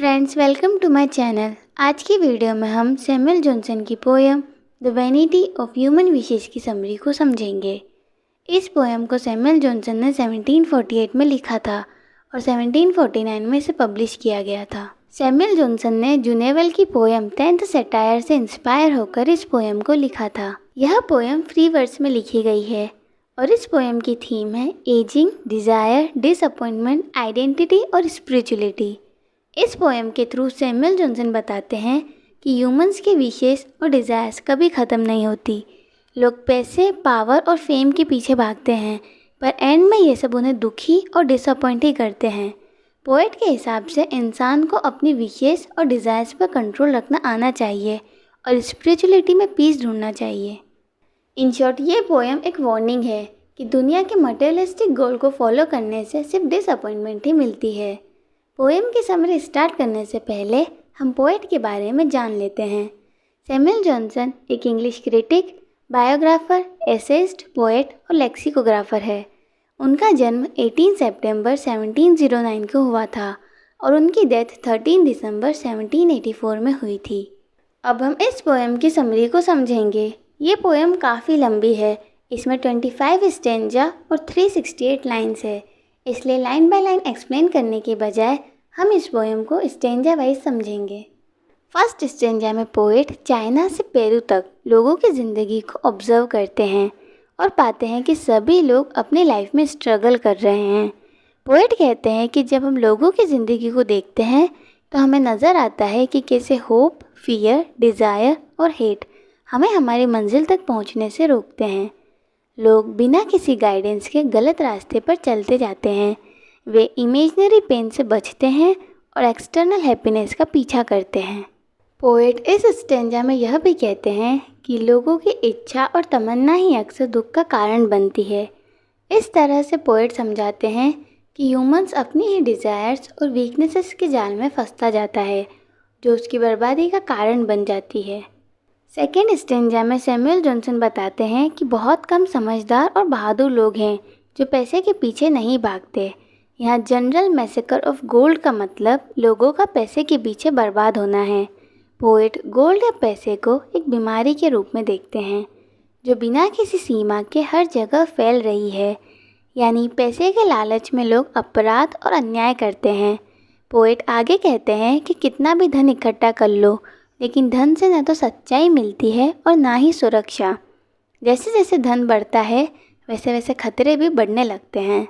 Friends, welcome to my channel. आज की video में हम सैमुअल जॉनसन की poem the vanity of human wishes की समरी को समझेंगे। इस पोएम को सैमुअल जॉनसन ने 1748 में लिखा था और 1749 में इसे पब्लिश किया गया था। सैमुअल जॉनसन ने जुनेवल की पोएम 10th सैटायर से इंस्पायर होकर इस पोएम को लिखा था। यह पोएम फ्री वर्ड्स में लिखी गई है और इस पोएम की थीम है एजिंग, डिज़ायर, डिसअपॉइंटमेंट, आइडेंटिटी और स्पिरिचुअलिटी। इस पोएम के थ्रू सैमुअल जॉनसन बताते हैं कि ह्यूमंस के विशेस और डिज़ायर्स कभी ख़त्म नहीं होती। लोग पैसे, पावर और फेम के पीछे भागते हैं, पर एंड में ये सब उन्हें दुखी और डिसअपॉइंट ही करते हैं। पोएट के हिसाब से इंसान को अपनी विशेस और डिज़ायर्स पर कंट्रोल रखना आना चाहिए और स्पिरिचुअलिटी में पीस ढूंढना चाहिए। इन शॉर्ट, ये पोएम एक वार्निंग है कि दुनिया के मटेरियलिस्टिक गोल को फॉलो करने से सिर्फ डिसअपॉइंटमेंट ही मिलती है। पोएम की समरी स्टार्ट करने से पहले हम पोएट के बारे में जान लेते हैं। सैमुअल जॉनसन एक English critic, biographer, essayist, poet और लेक्सिकोग्राफर है। उनका जन्म 18 सितंबर 1709 को हुआ था और उनकी डेथ 13 दिसंबर 1784 में हुई थी। अब हम इस पोएम की समरी को समझेंगे। ये पोएम काफ़ी लंबी है। इसमें 25 स्टेंजा और 368 लाइन्स है, इसलिए लाइन बाय लाइन एक्सप्लेन करने के बजाय हम इस पोएम को स्टेंजा वाइज समझेंगे। फर्स्ट स्टेंजा में पोएट चाइना से पेरू तक लोगों की ज़िंदगी को ऑब्जर्व करते हैं और पाते हैं कि सभी लोग अपनी लाइफ में स्ट्रगल कर रहे हैं। पोएट कहते हैं कि जब हम लोगों की ज़िंदगी को देखते हैं तो हमें नज़र आता है कि कैसे होप, फियर, डिज़ायर और हेट हमें हमारी मंजिल तक पहुंचने से रोकते हैं। लोग बिना किसी गाइडेंस के गलत रास्ते पर चलते जाते हैं। वे इमेजिनरी पेन से बचते हैं और एक्सटर्नल हैप्पीनेस का पीछा करते हैं। पोएट इस स्टेंजा में यह भी कहते हैं कि लोगों की इच्छा और तमन्ना ही अक्सर दुख का कारण बनती है। इस तरह से पोएट समझाते हैं कि ह्यूमंस अपनी ही डिज़ायर्स और वीकनेसेस के जाल में फंसता जाता है, जो उसकी बर्बादी का कारण बन जाती है। सेकेंड स्टेंजा में सैमुअल जॉनसन बताते हैं कि बहुत कम समझदार और बहादुर लोग हैं जो पैसे के पीछे नहीं भागते। यहाँ जनरल मैसेकर ऑफ गोल्ड का मतलब लोगों का पैसे के पीछे बर्बाद होना है। पोएट गोल्ड या पैसे को एक बीमारी के रूप में देखते हैं जो बिना किसी सीमा के हर जगह फैल रही है, यानी पैसे के लालच में लोग अपराध और अन्याय करते हैं। पोएट आगे कहते हैं कि कितना भी धन इकट्ठा कर लो, लेकिन धन से न तो सच्चाई मिलती है और ना ही सुरक्षा। जैसे जैसे धन बढ़ता है वैसे वैसे खतरे भी बढ़ने लगते हैं।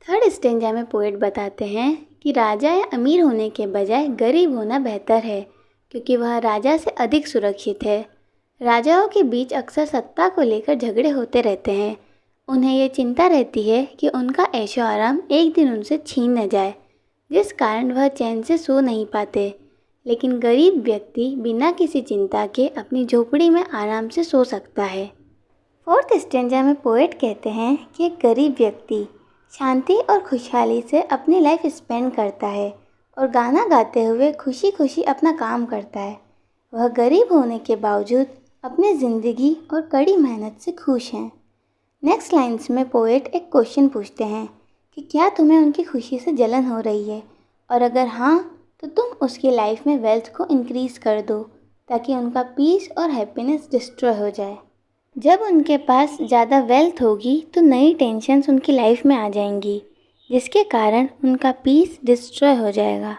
थर्ड स्टेंजा में पोएट बताते हैं कि राजा या अमीर होने के बजाय गरीब होना बेहतर है, क्योंकि वह राजा से अधिक सुरक्षित है। राजाओं के बीच अक्सर सत्ता को लेकर झगड़े होते रहते हैं। उन्हें ये चिंता रहती है कि उनका ऐशो आराम एक दिन उनसे छीन न जाए, जिस कारण वह चैन से सो नहीं पाते। लेकिन गरीब व्यक्ति बिना किसी चिंता के अपनी झोपड़ी में आराम से सो सकता है। फोर्थ स्टेंजा में पोएट कहते हैं कि एक गरीब व्यक्ति शांति और खुशहाली से अपनी लाइफ स्पेंड करता है और गाना गाते हुए खुशी खुशी अपना काम करता है। वह गरीब होने के बावजूद अपनी ज़िंदगी और कड़ी मेहनत से खुश हैं। नेक्स्ट लाइन्स में पोएट एक क्वेश्चन पूछते हैं कि क्या तुम्हें उनकी खुशी से जलन हो रही है, और अगर हाँ तो तुम उसकी लाइफ में वेल्थ को इंक्रीज़ कर दो ताकि उनका पीस और हैप्पीनेस डिस्ट्रॉय हो जाए। जब उनके पास ज़्यादा वेल्थ होगी तो नई टेंशन्स उनकी लाइफ में आ जाएंगी, जिसके कारण उनका पीस डिस्ट्रॉय हो जाएगा।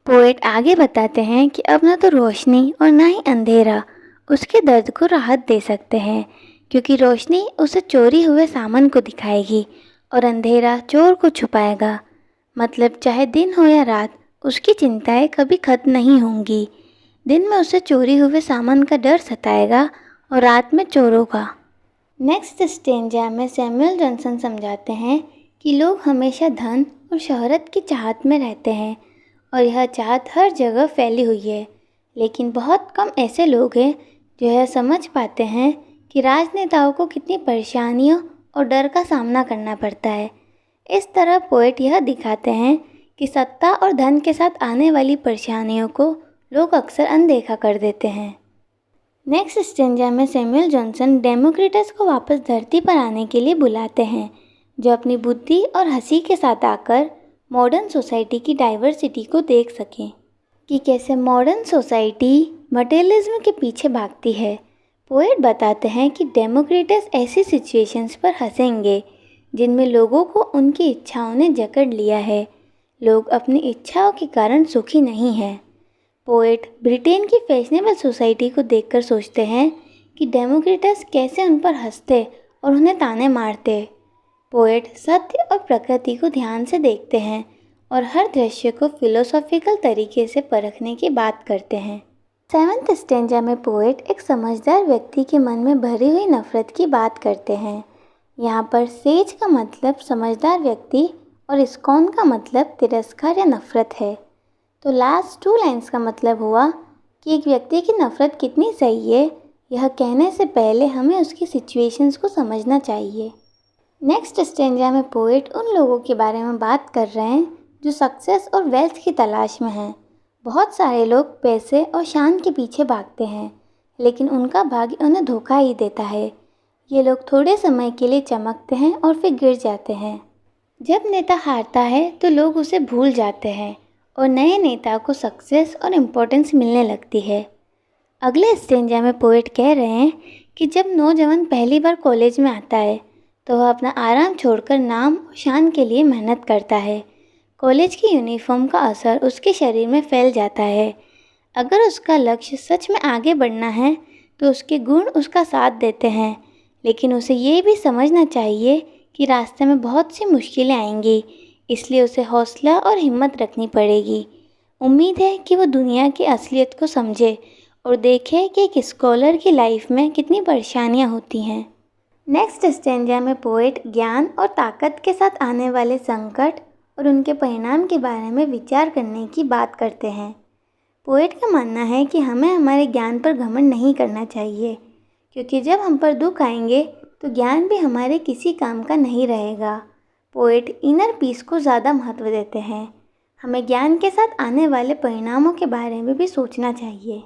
पोएट आगे बताते हैं कि अब ना तो रोशनी और ना ही अंधेरा उसके दर्द को राहत दे सकते हैं, क्योंकि रोशनी उसे चोरी हुए सामान को दिखाएगी और अंधेरा चोर को छुपाएगा। मतलब चाहे दिन हो या रात, उसकी चिंताएं कभी खत्म नहीं होंगी। दिन में उसे चोरी हुए सामान का डर सताएगा और रात में चोरों का। नेक्स्ट स्टेंजा में सैमुअल जॉनसन समझाते हैं कि लोग हमेशा धन और शोहरत की चाहत में रहते हैं और यह चाहत हर जगह फैली हुई है, लेकिन बहुत कम ऐसे लोग हैं जो यह समझ पाते हैं कि राजनेताओं को कितनी परेशानियों और डर का सामना करना पड़ता है। इस तरह पोएट यह दिखाते हैं कि सत्ता और धन के साथ आने वाली परेशानियों को लोग अक्सर अनदेखा कर देते हैं। नेक्स्ट स्टेंजा में सैमुअल जॉनसन डेमोक्रिटस को वापस धरती पर आने के लिए बुलाते हैं, जो अपनी बुद्धि और हंसी के साथ आकर मॉडर्न सोसाइटी की डाइवर्सिटी को देख सकें। कि कैसे मॉडर्न सोसाइटी मटेरियलिज्म के पीछे भागती है। पोएट बताते हैं कि डेमोक्रेटस ऐसी सिचुएशंस पर हंसेंगे जिनमें लोगों को उनकी इच्छाओं ने जकड़ लिया है। लोग अपनी इच्छाओं के कारण सुखी नहीं हैं। पोएट ब्रिटेन की फैशनेबल सोसाइटी को देखकर सोचते हैं कि डेमोक्रेटस कैसे उन पर हंसते और उन्हें ताने मारते। पोएट सत्य और प्रकृति को ध्यान से देखते हैं और हर दृश्य को फिलोसॉफिकल तरीके से परखने की बात करते हैं। 7th स्टेंजा में पोएट एक समझदार व्यक्ति के मन में भरी हुई नफरत की बात करते हैं। यहाँ पर सेज का मतलब समझदार व्यक्ति और इस्कॉन का मतलब तिरस्कार या नफरत है। तो लास्ट 2 लाइन्स का मतलब हुआ कि एक व्यक्ति की नफरत कितनी सही है, यह कहने से पहले हमें उसकी सिचुएशंस को समझना चाहिए। नेक्स्ट स्टेंजा में पोएट उन लोगों के बारे में बात कर रहे हैं जो सक्सेस और वेल्थ की तलाश में हैं। बहुत सारे लोग पैसे और शान के पीछे भागते हैं, लेकिन उनका भाग्य उन्हें धोखा ही देता है। ये लोग थोड़े समय के लिए चमकते हैं और फिर गिर जाते हैं। जब नेता हारता है तो लोग उसे भूल जाते हैं और नए नेता को सक्सेस और इम्पोर्टेंस मिलने लगती है। अगले स्टेंजा में पोएट कह रहे हैं कि जब नौजवान पहली बार कॉलेज में आता है तो वह अपना आराम छोड़कर नाम और शान के लिए मेहनत करता है। कॉलेज की यूनिफॉर्म का असर उसके शरीर में फैल जाता है। अगर उसका लक्ष्य सच में आगे बढ़ना है तो उसके गुण उसका साथ देते हैं, लेकिन उसे ये भी समझना चाहिए कि रास्ते में बहुत सी मुश्किलें आएंगी, इसलिए उसे हौसला और हिम्मत रखनी पड़ेगी। उम्मीद है कि वो दुनिया की असलियत को समझे और देखे कि एक स्कॉलर की लाइफ में कितनी परेशानियाँ होती हैं। नेक्स्ट स्टेंजा में पोएट ज्ञान और ताकत के साथ आने वाले संकट और उनके परिणाम के बारे में विचार करने की बात करते हैं। पोएट का मानना है कि हमें हमारे ज्ञान पर घमंड नहीं करना चाहिए, क्योंकि जब हम पर दुख आएंगे तो ज्ञान भी हमारे किसी काम का नहीं रहेगा। पोएट इनर पीस को ज़्यादा महत्व देते हैं। हमें ज्ञान के साथ आने वाले परिणामों के बारे में भी सोचना चाहिए।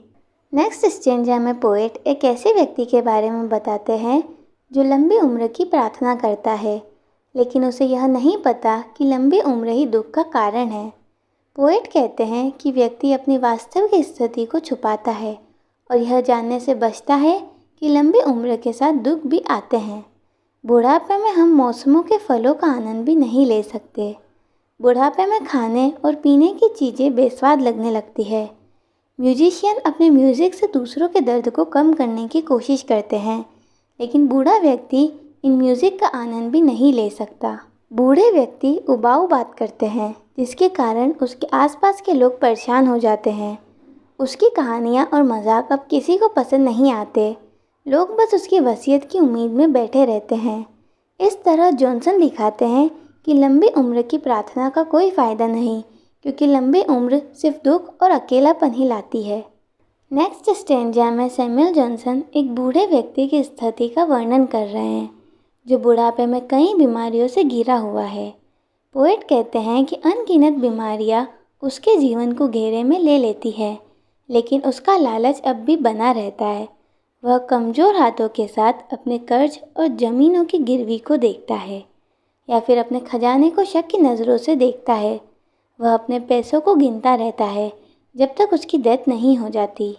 नेक्स्ट स्टेंजा में पोएट एक ऐसे व्यक्ति के बारे में बताते हैं जो लंबी उम्र की प्रार्थना करता है, लेकिन उसे यह नहीं पता कि लंबी उम्र ही दुख का कारण है। पोएट कहते हैं कि व्यक्ति अपनी वास्तविक स्थिति को छुपाता है और यह जानने से बचता है कि लंबी उम्र के साथ दुख भी आते हैं। बुढ़ापे में हम मौसमों के फलों का आनंद भी नहीं ले सकते। बुढ़ापे में खाने और पीने की चीज़ें बेस्वाद लगने लगती है। म्यूजिशियन अपने म्यूज़िक से दूसरों के दर्द को कम करने की कोशिश करते हैं, लेकिन बूढ़ा व्यक्ति इन म्यूज़िक का आनंद भी नहीं ले सकता। बूढ़े व्यक्ति उबाऊ बात करते हैं, जिसके कारण उसके आसपास के लोग परेशान हो जाते हैं। उसकी कहानियाँ और मजाक अब किसी को पसंद नहीं आते। लोग बस उसकी वसीयत की उम्मीद में बैठे रहते हैं। इस तरह जॉनसन दिखाते हैं कि लंबी उम्र की प्रार्थना का कोई फ़ायदा नहीं, क्योंकि लंबी उम्र सिर्फ दुख और अकेलापन ही लाती है। नेक्स्ट स्टेंजा में सैमुअल जॉनसन एक बूढ़े व्यक्ति की स्थिति का वर्णन कर रहे हैं जो बुढ़ापे में कई बीमारियों से घिरा हुआ है। पोएट कहते हैं कि अनगिनत बीमारियां उसके जीवन को घेरे में ले लेती है, लेकिन उसका लालच अब भी बना रहता है। वह कमज़ोर हाथों के साथ अपने कर्ज और ज़मीनों की गिरवी को देखता है, या फिर अपने खजाने को शक की नज़रों से देखता है। वह अपने पैसों को गिनता रहता है जब तक उसकी डेथ नहीं हो जाती।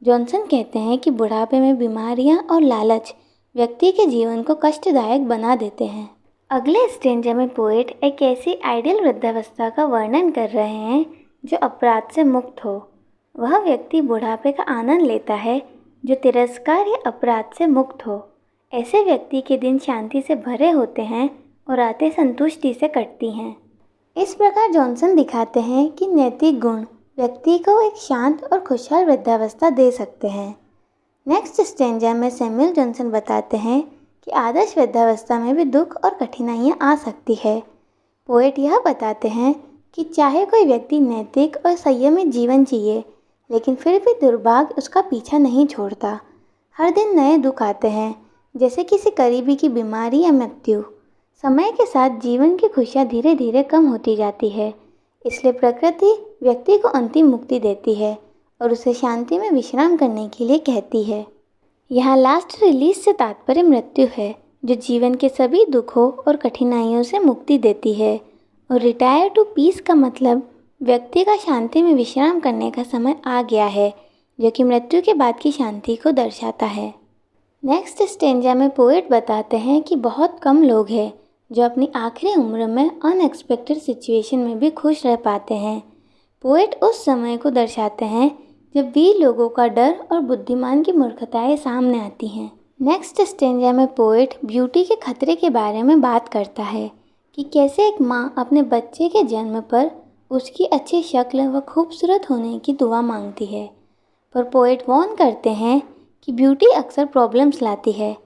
जॉनसन कहते हैं कि बुढ़ापे में बीमारियां और लालच व्यक्ति के जीवन को कष्टदायक बना देते हैं। अगले स्टेंजा में पोएट एक ऐसी आइडियल वृद्धावस्था का वर्णन कर रहे हैं जो अपराध से मुक्त हो। वह व्यक्ति बुढ़ापे का आनंद लेता है जो तिरस्कार या अपराध से मुक्त हो। ऐसे व्यक्ति के दिन शांति से भरे होते हैं और रातें संतुष्टि से कटती हैं। इस प्रकार जॉनसन दिखाते हैं कि नैतिक गुण व्यक्ति को एक शांत और खुशहाल वृद्धावस्था दे सकते हैं। नेक्स्ट स्टेंजा में सैमुअल जॉनसन बताते हैं कि आदर्श वृद्धावस्था में भी दुख और कठिनाइयाँ आ सकती है। पोएट यह बताते हैं कि चाहे कोई व्यक्ति नैतिक और संयमित जीवन जिए, लेकिन फिर भी दुर्भाग्य उसका पीछा नहीं छोड़ता। हर दिन नए दुख आते हैं, जैसे किसी करीबी की बीमारी या मृत्यु। समय के साथ जीवन की खुशियाँ धीरे धीरे कम होती जाती है, इसलिए प्रकृति व्यक्ति को अंतिम मुक्ति देती है और उसे शांति में विश्राम करने के लिए कहती है। यहाँ लास्ट रिलीज से तात्पर्य मृत्यु है, जो जीवन के सभी दुखों और कठिनाइयों से मुक्ति देती है, और रिटायर टू पीस का मतलब व्यक्ति का शांति में विश्राम करने का समय आ गया है, जो कि मृत्यु के बाद की शांति को दर्शाता है। नेक्स्ट स्टेंजा में पोएट बताते हैं कि बहुत कम लोग हैं जो अपनी आखिरी उम्र में अनएक्सपेक्टेड सिचुएशन में भी खुश रह पाते हैं। पोएट उस समय को दर्शाते हैं जब वीर लोगों का डर और बुद्धिमान की मूर्खताएं सामने आती हैं। नेक्स्ट स्टेंजा में पोएट ब्यूटी के खतरे के बारे में बात करता है कि कैसे एक माँ अपने बच्चे के जन्म पर उसकी अच्छी शक्ल व खूबसूरत होने की दुआ मांगती है, पर पोएट वार्न करते हैं कि ब्यूटी अक्सर प्रॉब्लम्स लाती है।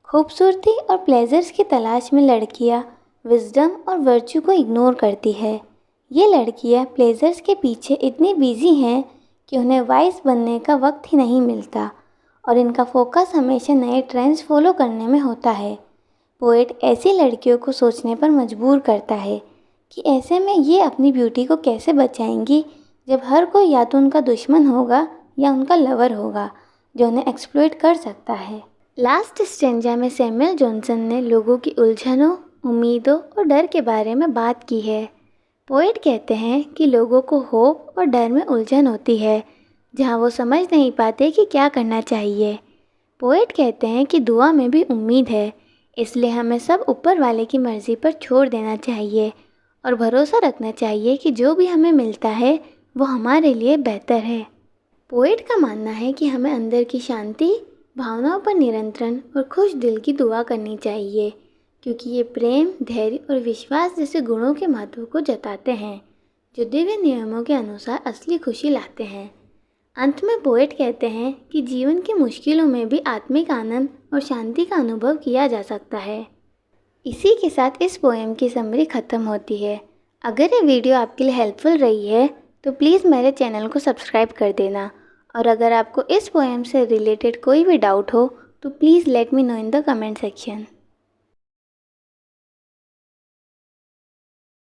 खूबसूरती और प्लेजर्स की तलाश में लड़कियां विजडम और वर्च्यू को इग्नोर करती है। ये लड़कियां प्लेजर्स के पीछे इतनी बिजी हैं कि उन्हें वाइस बनने का वक्त ही नहीं मिलता और इनका फोकस हमेशा नए ट्रेंड्स फॉलो करने में होता है। पोएट ऐसी लड़कियों को सोचने पर मजबूर करता है कि ऐसे में ये अपनी ब्यूटी को कैसे बचाएंगी जब हर कोई या तो उनका दुश्मन होगा या उनका लवर होगा जो उन्हें एक्सप्लॉइट कर सकता है। लास्ट स्टेंजा में सैमुअल जॉनसन ने लोगों की उलझनों, उम्मीदों और डर के बारे में बात की है। पोएट कहते हैं कि लोगों को होप और डर में उलझन होती है, जहां वो समझ नहीं पाते कि क्या करना चाहिए। पोएट कहते हैं कि दुआ में भी उम्मीद है, इसलिए हमें सब ऊपर वाले की मर्ज़ी पर छोड़ देना चाहिए और भरोसा रखना चाहिए कि जो भी हमें मिलता है वो हमारे लिए बेहतर है। पोएट का मानना है कि हमें अंदर की शांति, भावनाओं पर नियंत्रण और खुश दिल की दुआ करनी चाहिए, क्योंकि ये प्रेम, धैर्य और विश्वास जैसे गुणों के महत्व को जताते हैं, जो दिव्य नियमों के अनुसार असली खुशी लाते हैं। अंत में पोएट कहते हैं कि जीवन की मुश्किलों में भी आत्मिक आनंद और शांति का अनुभव किया जा सकता है। इसी के साथ इस पोएम की समरी ख़त्म होती है। अगर ये वीडियो आपके लिए हेल्पफुल रही है तो प्लीज़ मेरे चैनल को सब्सक्राइब कर देना, और अगर आपको इस पोएम से रिलेटेड कोई भी डाउट हो तो please let me know in the comment section.